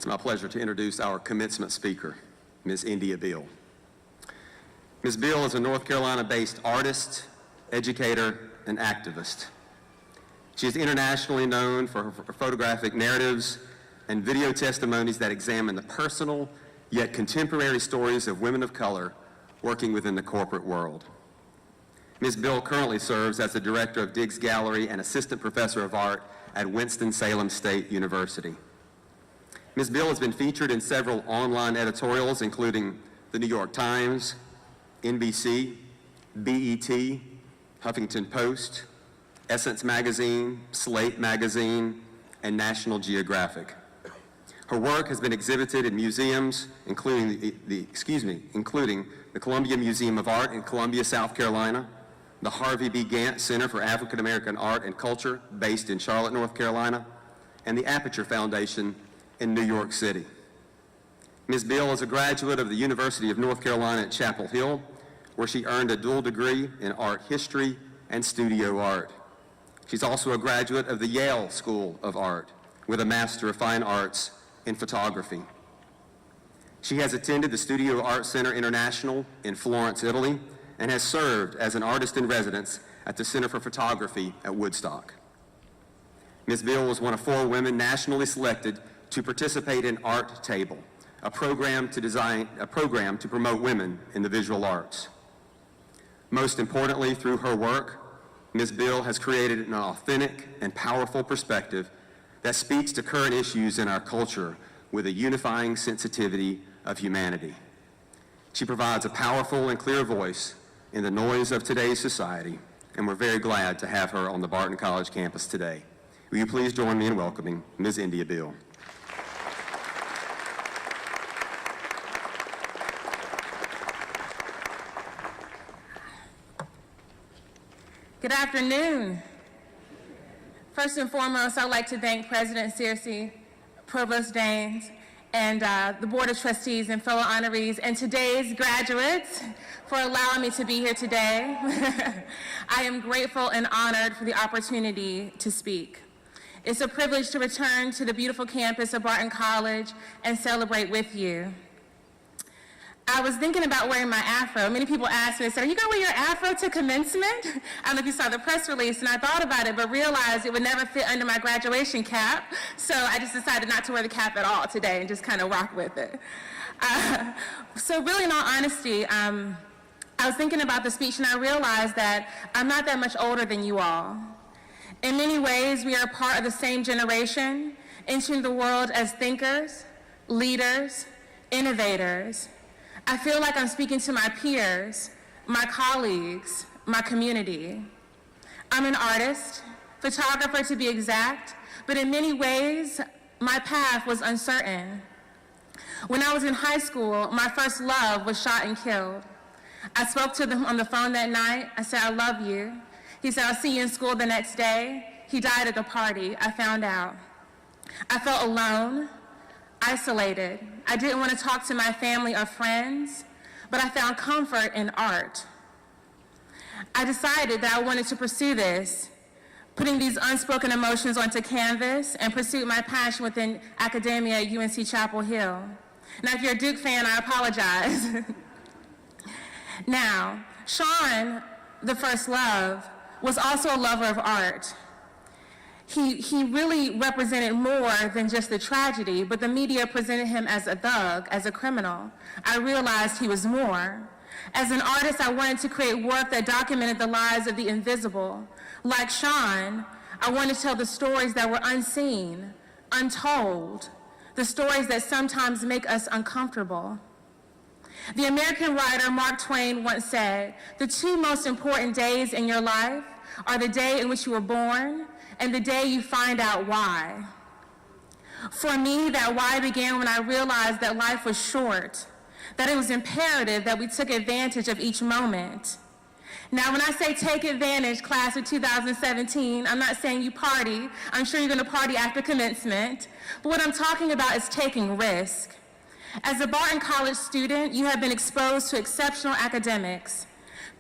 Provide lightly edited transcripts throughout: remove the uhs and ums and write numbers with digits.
It's my pleasure to introduce our commencement speaker, Ms. Endia Beal. Ms. Beal is a North Carolina-based artist, educator, and activist. She is internationally known for her photographic narratives and video testimonies that examine the personal yet contemporary stories of women of color working within the corporate world. Ms. Beal currently serves as the director of Diggs Gallery and assistant professor of art at Winston-Salem State University. Ms. Beal has been featured in several online editorials, including the New York Times, NBC, BET, Huffington Post, Essence Magazine, Slate Magazine, and National Geographic. Her work has been exhibited in museums, including the Columbia Museum of Art in Columbia, South Carolina, the Harvey B. Gantt Center for African American Art and Culture, based in Charlotte, North Carolina, and the Aperture Foundation in New York City. Ms. Beal is a graduate of the University of North Carolina at Chapel Hill, where she earned a dual degree in art history and studio art. She's also a graduate of the Yale School of Art with a Master of Fine Arts in photography. She has attended the Studio Art Center International in Florence, Italy, and has served as an artist in residence at the Center for Photography at Woodstock. Ms. Beal was one of 4 women nationally selected to participate in Art Table, a program to promote women in the visual arts. Most importantly, through her work, Ms. Beal has created an authentic and powerful perspective that speaks to current issues in our culture with a unifying sensitivity of humanity. She provides a powerful and clear voice in the noise of today's society, and we're very glad to have her on the Barton College campus today. Will you please join me in welcoming Ms. Endia Beal. Good afternoon. First and foremost, I'd like to thank President Searcy, Provost Daines, and the Board of Trustees and fellow honorees and today's graduates for allowing me to be here today. I am grateful and honored for the opportunity to speak. It's a privilege to return to the beautiful campus of Barton College and celebrate with you. I was thinking about wearing my afro. Many people ask me, are you gonna wear your afro to commencement? I don't know if you saw the press release, and I thought about it, but realized it would never fit under my graduation cap, so I just decided not to wear the cap at all today and just kind of rock with it. So really, in all honesty, I was thinking about the speech, and I realized that I'm not that much older than you all. In many ways, we are part of the same generation, entering the world as thinkers, leaders, innovators. I feel like I'm speaking to my peers, my colleagues, my community. I'm an artist, photographer to be exact, but in many ways, my path was uncertain. When I was in high school, my first love was shot and killed. I spoke to him on the phone that night. I said, I love you. He said, I'll see you in school the next day. He died at the party, I found out. I felt alone, isolated. I didn't want to talk to my family or friends, but I found comfort in art. I decided that I wanted to pursue this, putting these unspoken emotions onto canvas and pursue my passion within academia at UNC Chapel Hill. Now, if you're a Duke fan, I apologize. Now, Sean, the first love, was also a lover of art. He really represented more than just the tragedy, but the media presented him as a thug, as a criminal. I realized he was more. As an artist, I wanted to create work that documented the lives of the invisible. Like Sean, I wanted to tell the stories that were unseen, untold, the stories that sometimes make us uncomfortable. The American writer Mark Twain once said, "The 2 most important days in your life are the day in which you were born and the day you find out why." For me, that why began when I realized that life was short, that it was imperative that we took advantage of each moment. Now, when I say take advantage, class of 2017, I'm not saying you party. I'm sure you're gonna party after commencement. But what I'm talking about is taking risk. As a Barton College student, you have been exposed to exceptional academics,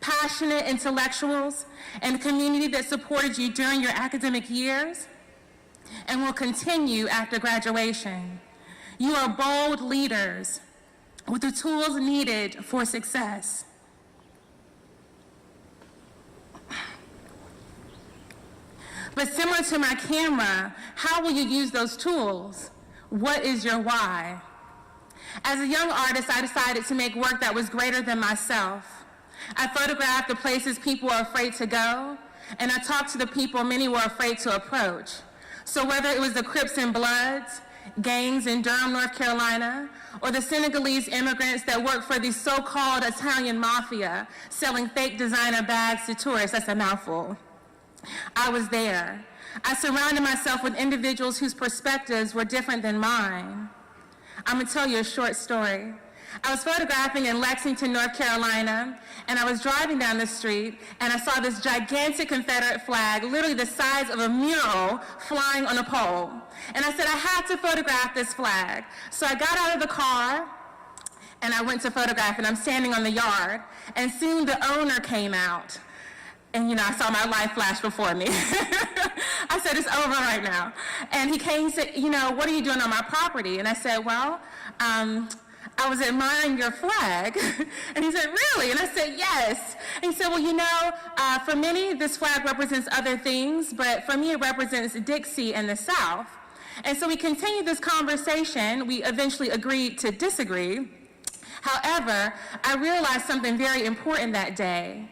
passionate intellectuals, and a community that supported you during your academic years and will continue after graduation. You are bold leaders with the tools needed for success. But similar to my camera, how will you use those tools? What is your why? As a young artist, I decided to make work that was greater than myself. I photographed the places people are afraid to go, and I talked to the people many were afraid to approach. So whether it was the Crips and Bloods, gangs in Durham, North Carolina, or the Senegalese immigrants that work for the so-called Italian mafia, selling fake designer bags to tourists, that's a mouthful. I was there. I surrounded myself with individuals whose perspectives were different than mine. I'm gonna tell you a short story. I was photographing in Lexington, North Carolina, and I was driving down the street, and I saw this gigantic Confederate flag, literally the size of a mural, flying on a pole. And I said, I had to photograph this flag. So I got out of the car, and I went to photograph, and I'm standing on the yard, and soon the owner came out. And, I saw my life flash before me. I said, it's over right now. And he came and said, what are you doing on my property? And I said, well, I was admiring your flag. And he said, really? And I said, yes. And he said, well, for many, this flag represents other things, but for me, it represents Dixie and the South. And so we continued this conversation. We eventually agreed to disagree. However, I realized something very important that day.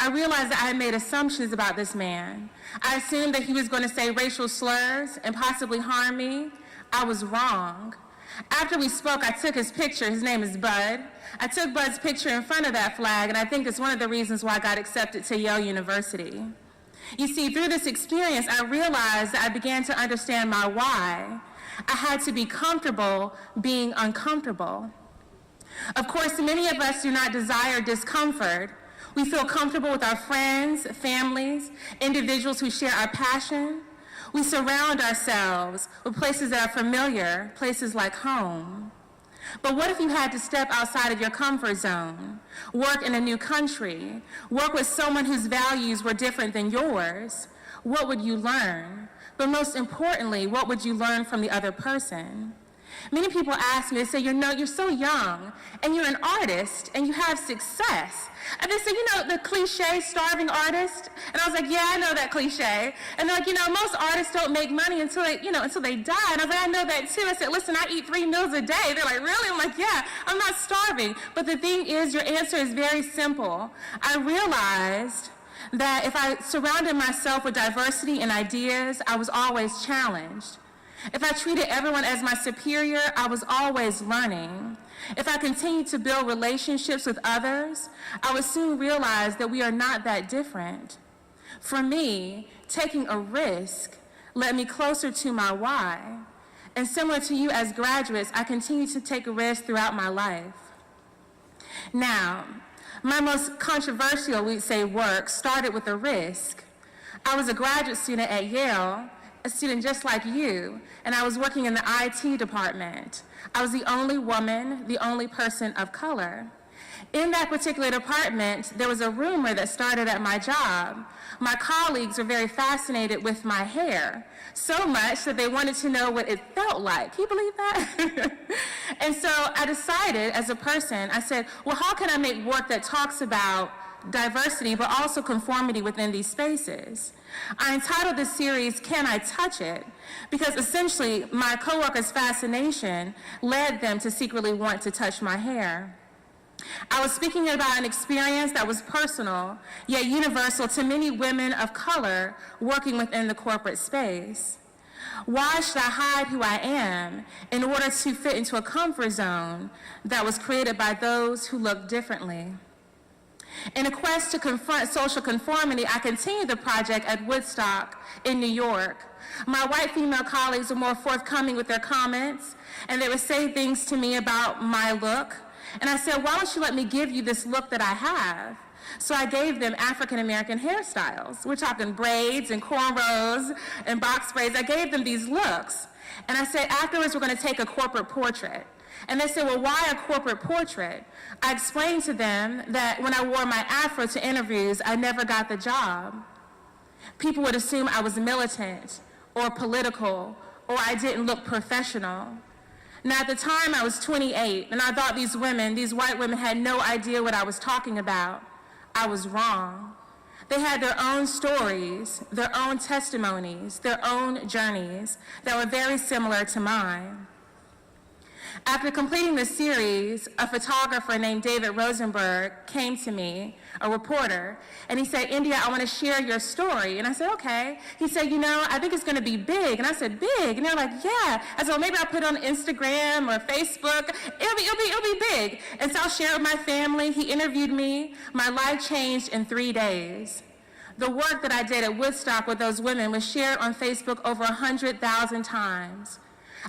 I realized that I had made assumptions about this man. I assumed that he was going to say racial slurs and possibly harm me. I was wrong. After we spoke, I took his picture. His name is Bud. I took Bud's picture in front of that flag, and I think it's one of the reasons why I got accepted to Yale University. You see, through this experience, I realized that I began to understand my why. I had to be comfortable being uncomfortable. Of course, many of us do not desire discomfort. We feel comfortable with our friends, families, individuals who share our passion. We surround ourselves with places that are familiar, places like home. But what if you had to step outside of your comfort zone, work in a new country, work with someone whose values were different than yours? What would you learn? But most importantly, what would you learn from the other person? Many people ask me, they say, you're so young, and you're an artist, and you have success. And they say, the cliche starving artist? And I was like, yeah, I know that cliche. And they're like, most artists don't make money until they die. And I was like, I know that too. I said, listen, I eat 3 meals a day. They're like, really? I'm like, yeah, I'm not starving. But the thing is, your answer is very simple. I realized that if I surrounded myself with diversity and ideas, I was always challenged. If I treated everyone as my superior, I was always learning. If I continued to build relationships with others, I would soon realize that we are not that different. For me, taking a risk led me closer to my why. And similar to you as graduates, I continue to take a risk throughout my life. Now, my most controversial, we'd say, work started with a risk. I was a graduate student at Yale, a student just like you, and I was working in the IT department. I was the only woman, the only person of color. In that particular department, there was a rumor that started at my job. My colleagues were very fascinated with my hair, so much that they wanted to know what it felt like. Can you believe that? And so I decided as a person, I said, well, how can I make work that talks about diversity, but also conformity within these spaces? I entitled this series, Can I Touch It? Because essentially, my coworkers' fascination led them to secretly want to touch my hair. I was speaking about an experience that was personal, yet universal to many women of color working within the corporate space. Why should I hide who I am in order to fit into a comfort zone that was created by those who look differently? In a quest to confront social conformity, I continued the project at Woodstock in New York. My white female colleagues were more forthcoming with their comments, and they would say things to me about my look. And I said, why don't you let me give you this look that I have? So I gave them African-American hairstyles. We're talking braids and cornrows and box braids. I gave them these looks. And I said, afterwards, we're going to take a corporate portrait. And they said, well, why a corporate portrait? I explained to them that when I wore my afro to interviews, I never got the job. People would assume I was militant or political or I didn't look professional. Now, at the time, I was 28, and I thought these women, these white women, had no idea what I was talking about. I was wrong. They had their own stories, their own testimonies, their own journeys that were very similar to mine. After completing the series, a photographer named David Rosenberg came to me, a reporter, and he said, "Endia, I want to share your story." And I said, "Okay." He said, "You know, I think it's going to be big." And I said, "Big?" And they're like, "Yeah." I said, "Well, maybe I'll put it on Instagram or Facebook. It'll be big." And so I'll share it with my family. He interviewed me. My life changed in 3 days. The work that I did at Woodstock with those women was shared on Facebook over 100,000 times.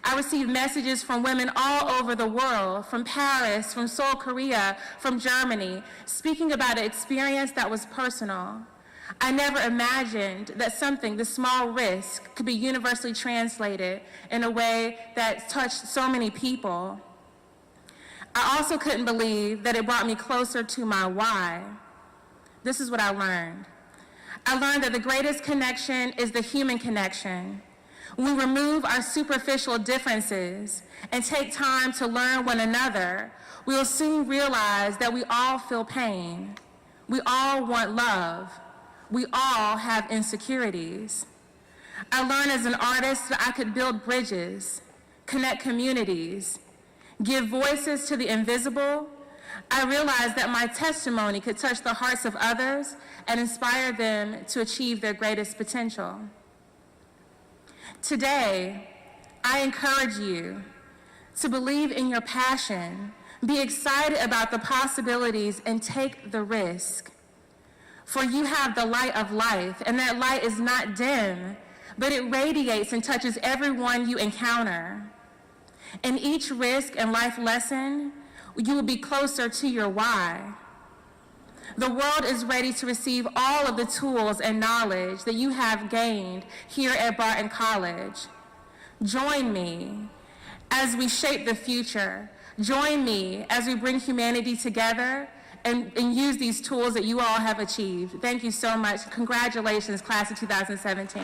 I received messages from women all over the world, from Paris, from Seoul, Korea, from Germany, speaking about an experience that was personal. I never imagined that something, this small risk, could be universally translated in a way that touched so many people. I also couldn't believe that it brought me closer to my why. This is what I learned. I learned that the greatest connection is the human connection. When we remove our superficial differences and take time to learn one another, we will soon realize that we all feel pain. We all want love. We all have insecurities. I learned as an artist that I could build bridges, connect communities, give voices to the invisible. I realized that my testimony could touch the hearts of others and inspire them to achieve their greatest potential. Today, I encourage you to believe in your passion, be excited about the possibilities, and take the risk. For you have the light of life, and that light is not dim, but it radiates and touches everyone you encounter. In each risk and life lesson, you will be closer to your why. The world is ready to receive all of the tools and knowledge that you have gained here at Barton College. Join me as we shape the future. Join me as we bring humanity together and use these tools that you all have achieved. Thank you so much. Congratulations, class of 2017.